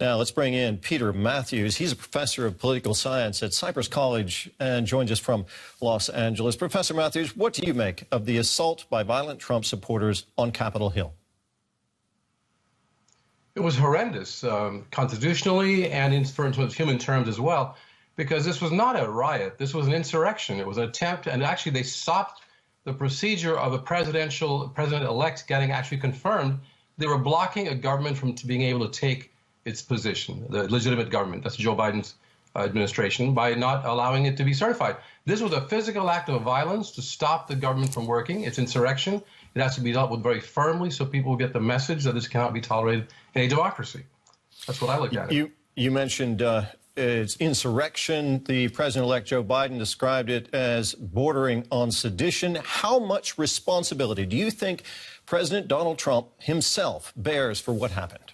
Now let's bring in Peter Mathews. He's a professor of political science at Cypress College and joins us from Los Angeles. Professor Mathews, what do you make of the assault by violent Trump supporters on Capitol Hill? It was horrendous, constitutionally and in terms of human terms as well, because this was not a riot. This was an insurrection. It was an attempt, and actually they stopped the procedure of a president-elect getting actually confirmed. They were blocking a government from being able to take its position, the legitimate government, that's Joe Biden's administration, by not allowing it to be certified. This was a physical act of violence to stop the government from working. It's insurrection. It has to be dealt with very firmly so people will get the message that this cannot be tolerated in a democracy. That's what I look at it. You mentioned it's insurrection. The president-elect Joe Biden described it as bordering on sedition. How much responsibility do you think President Donald Trump himself bears for what happened?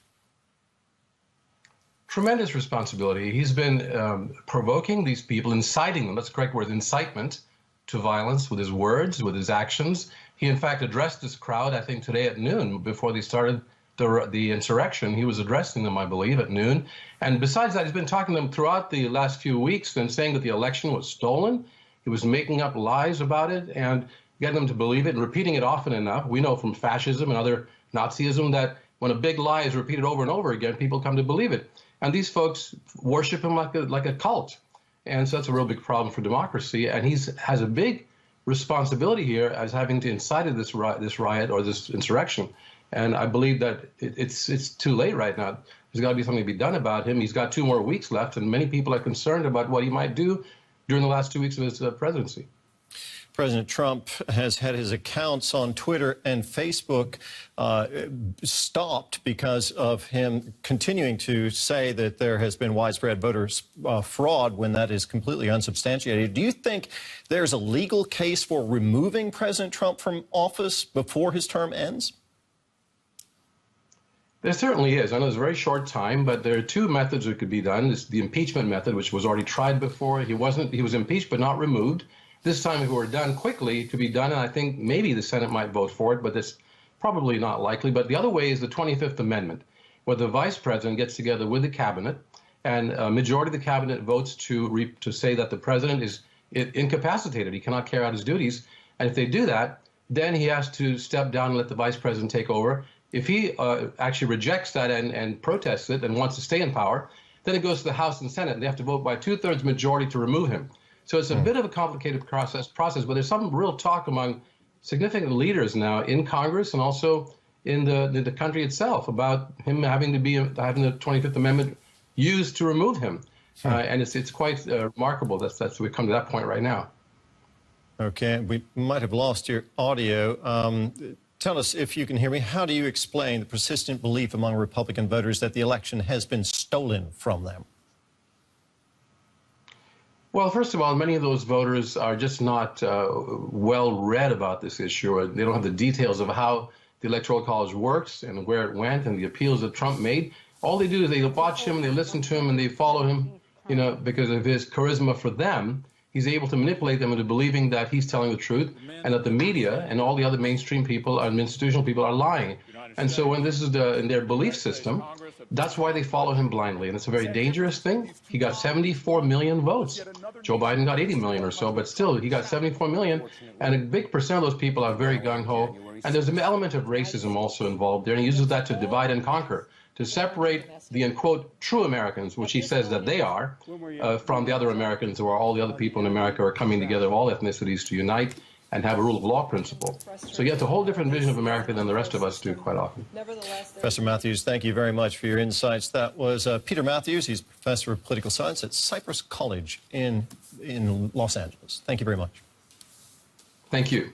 Tremendous responsibility. He's been provoking these people, inciting them, that's the correct word, incitement to violence with his words, with his actions. He, in fact, addressed this crowd, I think, today at noon before they started the insurrection. He was addressing them, I believe, at noon. And besides that, he's been talking to them throughout the last few weeks and saying that the election was stolen. He was making up lies about it and getting them to believe it and repeating it often enough. We know from fascism and other Nazism that when a big lie is repeated over and over again, people come to believe it. And these folks worship him like a cult. And so that's a real big problem for democracy. And he has a big responsibility here as having to incited this riot or this insurrection. And I believe that it's too late right now. There's got to be something to be done about him. He's got 2 more weeks left, and many people are concerned about what he might do during the last 2 weeks of his presidency. President Trump has had his accounts on Twitter and Facebook stopped because of him continuing to say that there has been widespread voter fraud when that is completely unsubstantiated. Do you think there's a legal case for removing President Trump from office before his term ends? There certainly is. I know it's a very short time, but there are 2 methods that could be done. There's the impeachment method, which was already tried before. He was impeached but not removed. This time, if it were done quickly, to be done, and I think maybe the Senate might vote for it, but that's probably not likely. But the other way is the 25th Amendment, where the vice president gets together with the cabinet, and a majority of the cabinet votes to say that the president is incapacitated. He cannot carry out his duties. And if they do that, then he has to step down and let the vice president take over. If he actually rejects that and protests it and wants to stay in power, then it goes to the House and Senate, and they have to vote by 2/3 majority to remove him. So it's a bit of a complicated process, but there's some real talk among significant leaders now in Congress and also in the country itself about him having the 25th Amendment used to remove him. And it's quite remarkable that we've come to that point right now. Okay, we might have lost your audio. Tell us, if you can hear me, how do you explain the persistent belief among Republican voters that the election has been stolen from them? Well, first of all, many of those voters are just not well read about this issue. Or they don't have the details of how the Electoral College works and where it went and the appeals that Trump made. All they do is they watch him, they listen to him, and they follow him, because of his charisma for them. He's able to manipulate them into believing that he's telling the truth and that the media and all the other mainstream people and institutional people are lying. And so when this is in their belief system, that's why they follow him blindly. And it's a very dangerous thing. He got 74 million votes. Joe Biden got 80 million or so, but still, he got 74 million. And a big percent of those people are very gung-ho. And there's an element of racism also involved there. And he uses that to divide and conquer, to separate the, in quote, true Americans, which he says that they are, from the other Americans, who are all the other people in America are coming together, all ethnicities, to unite and have a rule of law principle. So you have a whole different vision of America than the rest of us do quite often. Professor Mathews, thank you very much for your insights. That was Peter Mathews. He's professor of political science at Cypress College in Los Angeles. Thank you very much. Thank you.